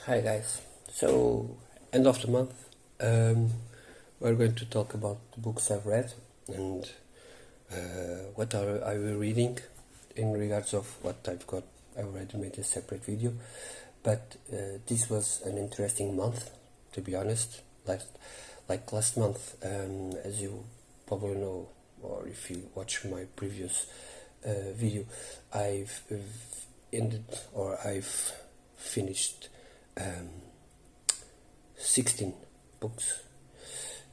Hi guys. So, end of the month, we're going to talk about the books I've read and what are I will reading. In regards of what I've got, I already made a separate video, but this was an interesting month, to be honest. Like last month, as you probably know, or if you watch my previous video, I've finished 16 books,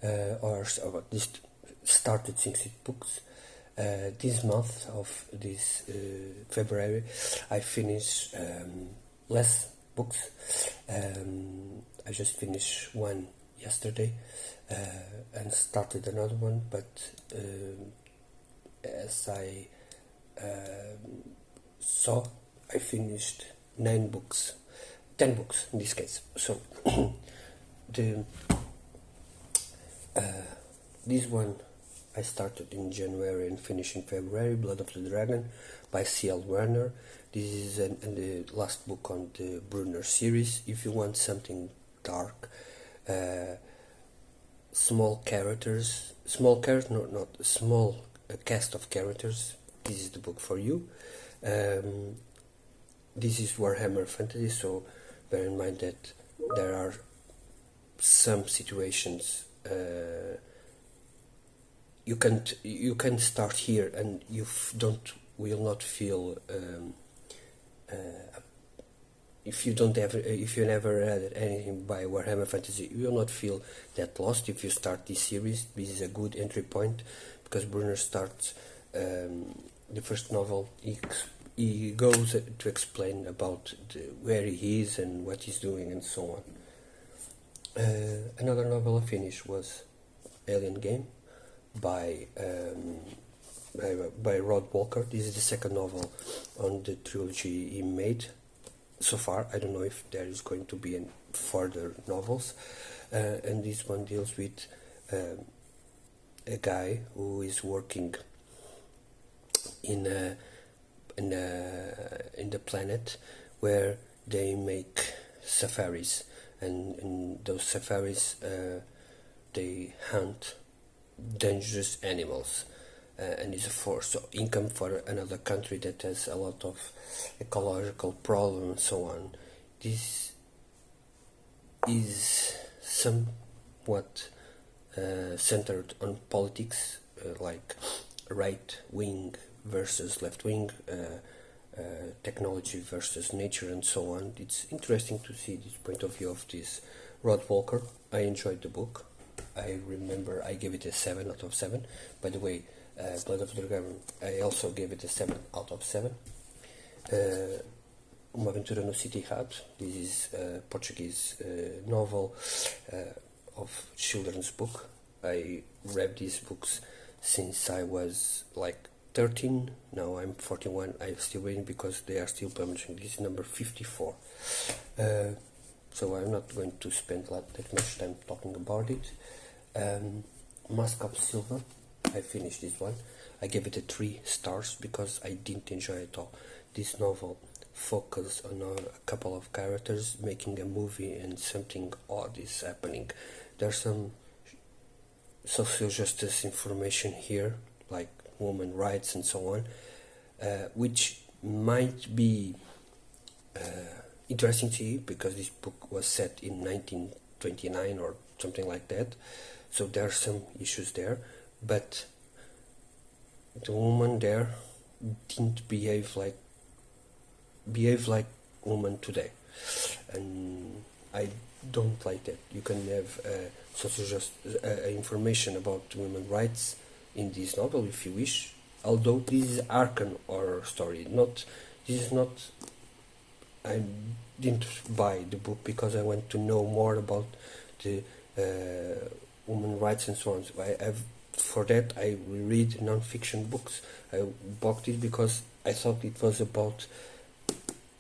or at least started 16 books. This month of this February, I finished less books. I just finished one yesterday and started another one, but as I saw, I finished 9 books. 10 books in this case. So this one I started in January and finished in February, Blood of the Dragon by C.L. Werner. This is the last book on the Brunner series. If you want something dark, small cast of characters, this is the book for you. This is Warhammer Fantasy, so bear in mind that there are some situations you can start here and will not feel if you never read anything by Warhammer Fantasy, you will not feel that lost if you start this series. This is a good entry point because Brunner starts the first novel. He goes to explain about where he is and what he's doing and so on. Another novel I finished was Alien Game by Rod Walker. This is the second novel on the trilogy he made so far. I don't know if there is going to be any further novels. And this one deals with a guy who is working in the planet where they make safaris, and in those safaris they hunt dangerous animals, and it's a source of income for another country that has a lot of ecological problems and so on. This is somewhat centered on politics, like right wing versus left wing, technology versus nature and so on. It's interesting to see this point of view of this Rod Walker. I enjoyed the book. I remember I gave it a 7 out of 7. By the way, Blood of the Dragon, I also gave it a 7 out of 7. Uma Aventura no City Hut. This is a Portuguese novel of children's book. I read these books since I was like 13. Now I'm 41. I'm still reading because they are still publishing. This is number 54. So I'm not going to spend that much time talking about it. Mask of Silver, I finished this one. I gave it a 3 stars because I didn't enjoy it all. This novel focused on a couple of characters making a movie and something odd is happening. There's some social justice information here, like women rights and so on, which might be interesting to you because this book was set in 1929 or something like that, so there are some issues there, but the woman there didn't behave like women today, and I don't like that. You can have social information about women's rights in this novel if you wish, although this is Arkham horror story. I didn't buy the book because I want to know more about the women's rights and so on. For that I read non-fiction books. I bought it because I thought it was about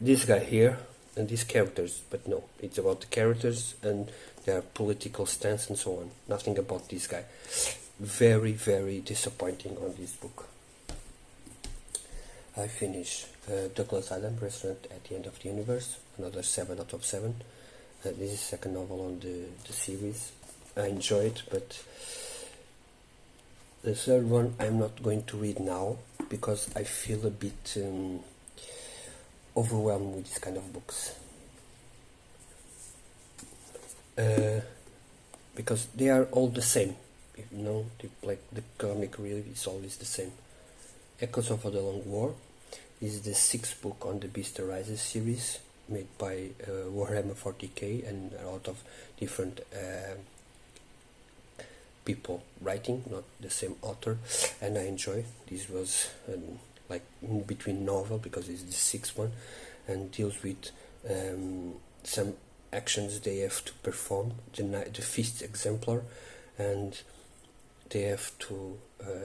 this guy here and these characters, but no, it's about the characters and their political stance and so on. Nothing about this guy. Very, very disappointing on this book. I finished Douglas Adams, Restaurant at the End of the Universe, another 7 out of 7. This is the second novel on the series. I enjoy it, but the third one I'm not going to read now because I feel a bit overwhelmed with this kind of books. Because they are all the same, like the comic really is always the same. Echoes of the Long War is the sixth book on the Beast Arises series, made by Warhammer 40k and a lot of different people writing, not the same author, and I enjoy. This was like in between novel because it's the sixth one, and deals with some actions they have to perform, the fifth exemplar, and they have to,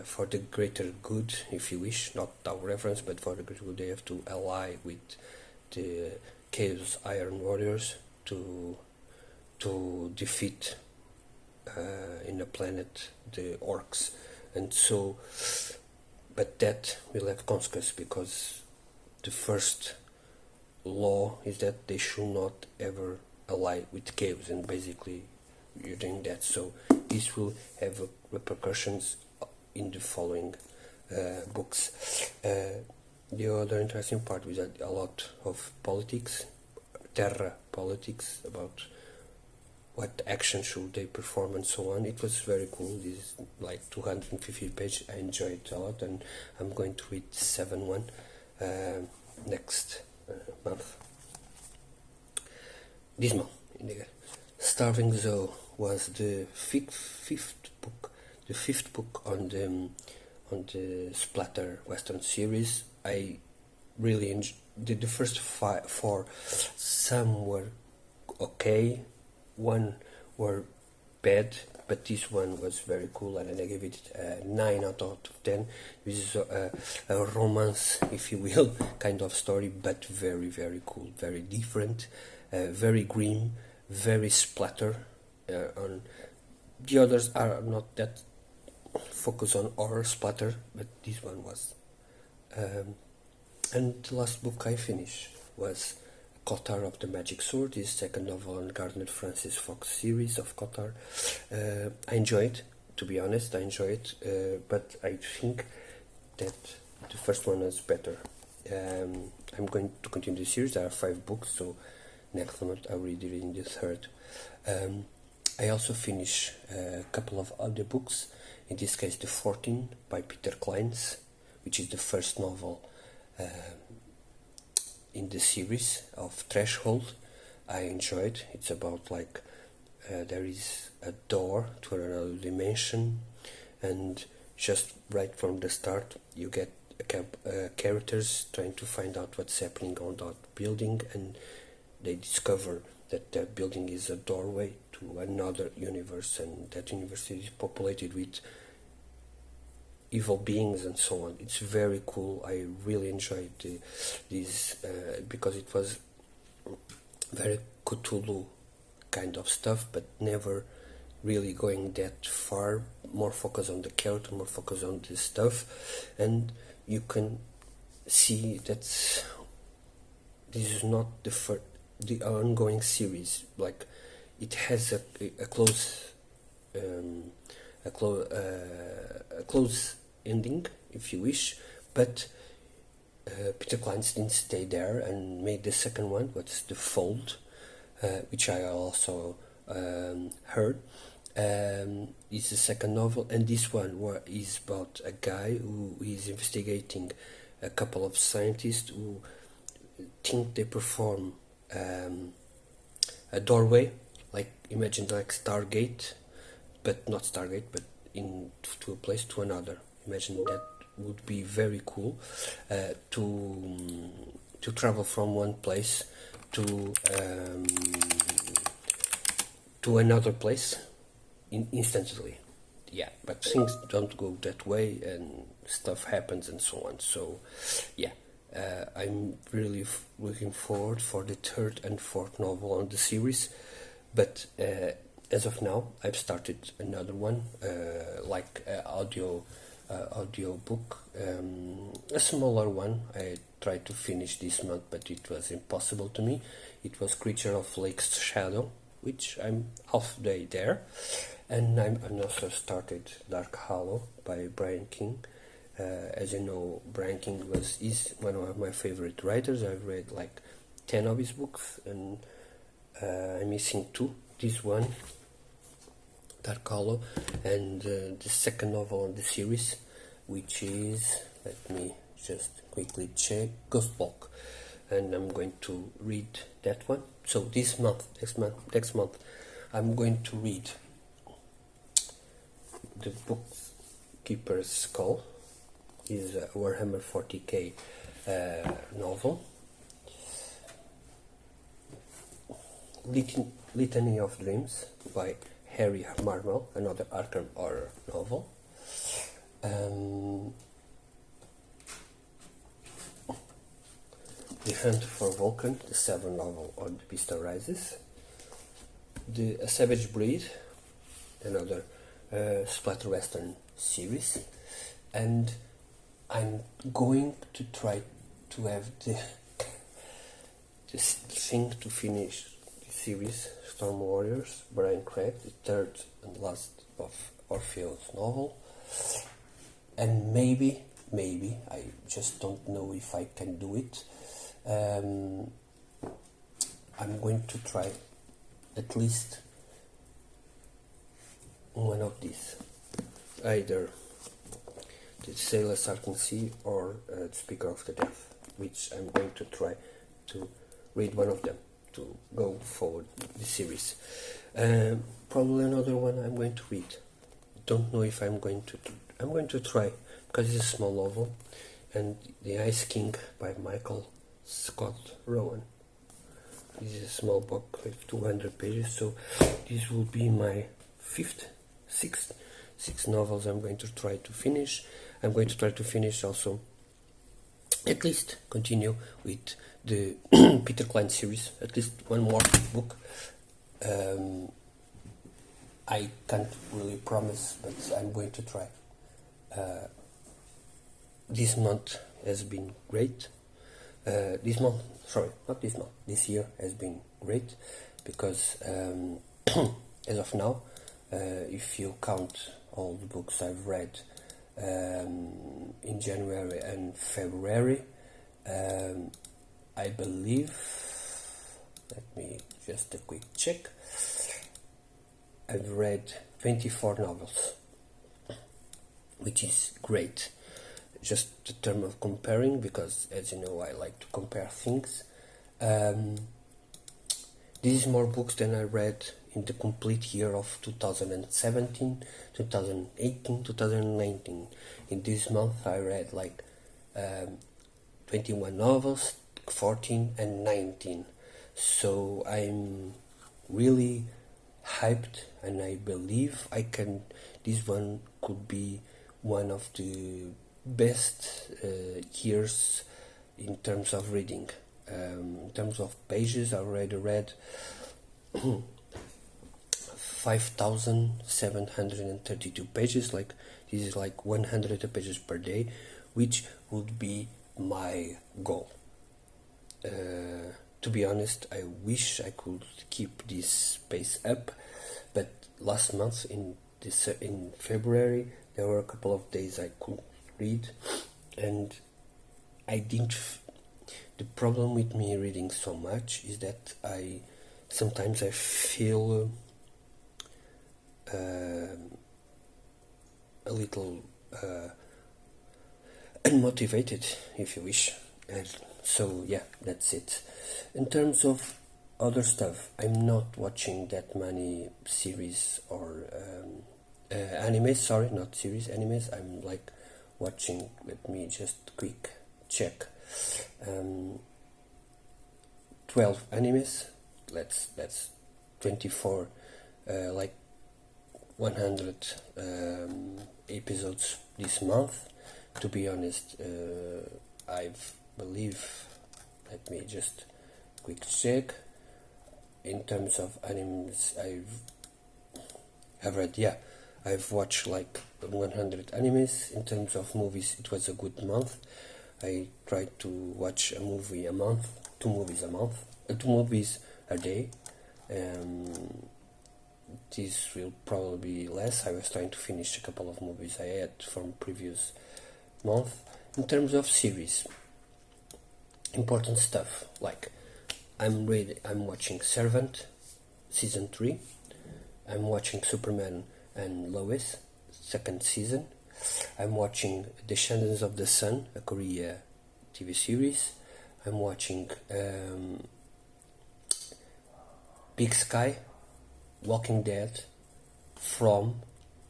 for the greater good, if you wish, not our reference, but for the greater good, they have to ally with the Chaos Iron Warriors to defeat in a planet the orcs, and so, but that will have consequences because the first law is that they should not ever ally with chaos, and basically you're doing that, so this will have repercussions in the following books. The other interesting part was that a lot of politics, terra politics, about what action should they perform and so on. It was very cool. This is like 250 pages. I enjoyed it a lot, and I'm going to read 7 next month. This month, Starving Zoe was the fifth book on the Splatter Western series. I really enjoyed the first four. Some were okay, one were bad, but this one was very cool, and I gave it 9 out of 10. This is a romance, if you will, kind of story, but very, very cool, very different, very grim, very splatter. On the others are not that focused on horror splatter, but this one was. And the last book I finished was Qatar of the Magic Sword, his second novel on Gardner Francis Fox series of Qatar. I enjoyed, to be honest, but I think that the first one is better. I'm going to continue the series. There are 5 books, so next month I'll read reading the third. I also finished a couple of other books, in this case The 14 by Peter Kleins, which is the first novel in the series of Threshold. I enjoyed. It's about like there is a door to another dimension, and just right from the start you get characters trying to find out what's happening on that building, and they discover that that building is a doorway to another universe, and that universe is populated with evil beings and so on. It's very cool. I really enjoyed this because it was very Cthulhu kind of stuff, but never really going that far. More focus on the character, more focus on the stuff, and you can see that this is not the ongoing series. Like, it has a close ending, if you wish, but Peter Kleins didn't stay there and made the second one, what's The Fold, which I also heard. It's the second novel, and this one is about a guy who is investigating a couple of scientists who think they perform a doorway, like imagine like Stargate, but not Stargate, but to a place to another. Imagine that would be very cool, to travel from one place to another place instantly. Yeah, but things don't go that way, and stuff happens and so on. So yeah, I'm really looking forward for the third and fourth novel on the series, but as of now I've started another one, like audio book, a smaller one. I try to finish this month, but it was impossible to me. It was Creature of Lake's Shadow, which I'm halfway there, and I also started Dark Hollow by Brian King. As you know, Brian King is one of my favorite writers. I've read like 10 of his books, and I'm missing 2. This one, Dark Hollow, and the second novel in the series, which is, let me just quickly check, Ghostbulk, and I'm going to read that one. So this month, next month, I'm going to read the Bookkeeper's Call. Is a Warhammer 40k novel. Litany of Dreams by Harry Marmel, another Arkham horror novel. The Hunt for Vulcan, the 7th novel on The Beast Arises. A Savage Breed, another splatter western series. And I'm going to try to have this thing to finish the series Storm Warriors, Brian Craig, the 3rd and last of Orpheus novel. And maybe, I just don't know if I can do it. I'm going to try at least one of these. Either the Sailor's Ark and Sea or the Speaker of the Death, which I'm going to try to read one of them to go forward the series. Probably another one I'm going to read. Don't know if I'm going to try, because it's a small novel, and The Ice King by Michael Scott Rowan. This is a small book with 200 pages, so this will be my sixth novels I'm going to try to finish. I'm going to try to finish also, at least continue with the Peter Klein series, at least one more book. I can't really promise, but I'm going to try. This month has been great. This year has been great, because as of now, if you count all the books I've read in January and February, I believe, let me just a quick check, I've read 24 novels, which is great. Just the term of comparing, because as you know, I like to compare things. This is more books than I read in the complete year of 2017, 2018, 2019. In this month I read like 21 novels, 14 and 19. So I'm really hyped, and I believe this one could be one of the best years in terms of reading. In terms of pages, I already read 5,732 pages. Like, this is like 100 pages per day, which would be my goal. To be honest, I wish I could keep this pace up, but last month in February there were a couple of days I couldn't read, and I didn't. The problem with me reading so much is that sometimes I feel a little unmotivated, if you wish. And so yeah, that's it. In terms of other stuff, I'm not watching that many series or animes. Sorry, not series, animes. I'm like watching. Let me just quick check. 12 animes. That's 24, like 100 episodes this month. To be honest, I believe. Let me just quick check. In terms of animes, I've watched like 100 animes. In terms of movies, it was a good month. I try to watch a movie a month, 2 movies a day. This will probably be less. I was trying to finish a couple of movies I had from previous month. In terms of series, important stuff like I'm watching Servant season 3. I'm watching Superman and Lois second season. I'm watching Descendants of the Sun, a Korea TV series. I'm watching Big Sky, Walking Dead, From,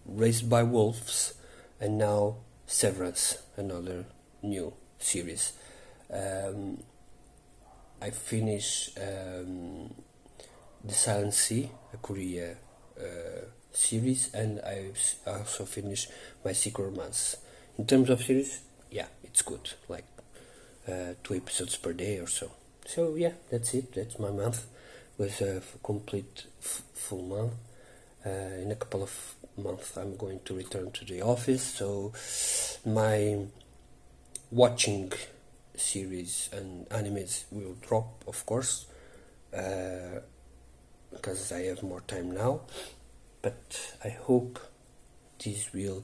Raised by Wolves, and now Severance, another new series. I finished The Silent Sea, a Korea series, and I also finished My Secret Romance. In terms of series, yeah, it's good, like 2 episodes per day or so. So yeah, that's it. That's my month. It was a complete full month. In a couple of months I'm going to return to the office, so my watching series and animes will drop, of course, because I have more time now, but I hope this will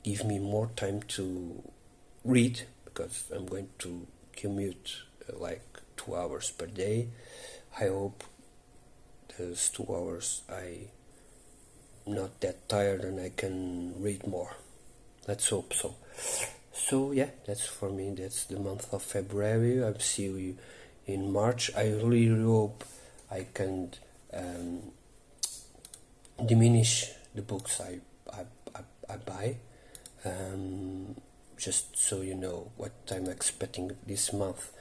give me more time to read, because I'm going to commute like 2 hours per day. I hope those 2 hours I'm not that tired and I can read more. Let's hope so. So yeah, that's for me. That's the month of February. I'll see you in March. I really hope I can diminish the books I buy. Just so you know what I'm expecting this month.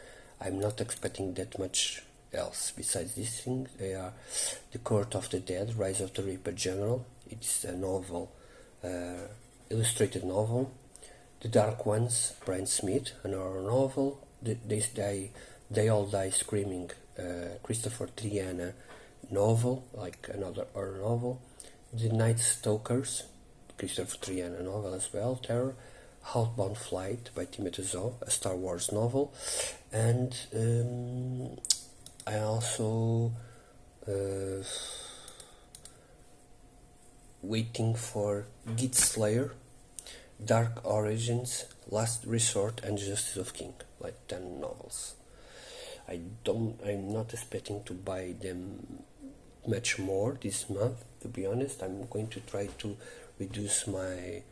I'm not expecting that much else besides these things. They are The Court of the Dead, Rise of the Reaper General. It's a novel, illustrated novel. The Dark Ones, Brian Smith, an horror novel. They All Die Screaming, Christopher Triana novel, like another horror novel. The Night Stalkers, Christopher Triana novel as well, terror. Outbound Flight by Timothy Zahn, a Star Wars novel. And I also waiting for Git Slayer, Dark Origins, Last Resort, and Justice of King, like 10 novels. I'm not expecting to buy them much more this month, to be honest. I'm going to try to reduce my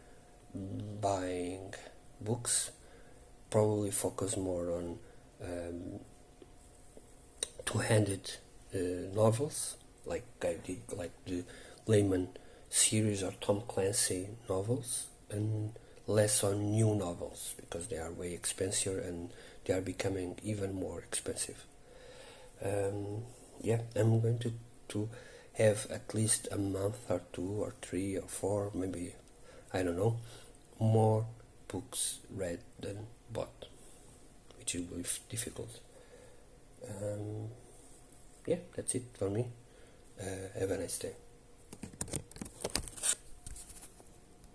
buying books, probably focus more on two-handed novels, like I did, like the Layman series or Tom Clancy novels, and less on new novels, because they are way expensive and they are becoming even more expensive. Yeah, I'm going to have at least a month or 2 or 3 or 4, maybe, I don't know, more books read than bought, which will be difficult. Yeah, that's it for me. Have a nice day.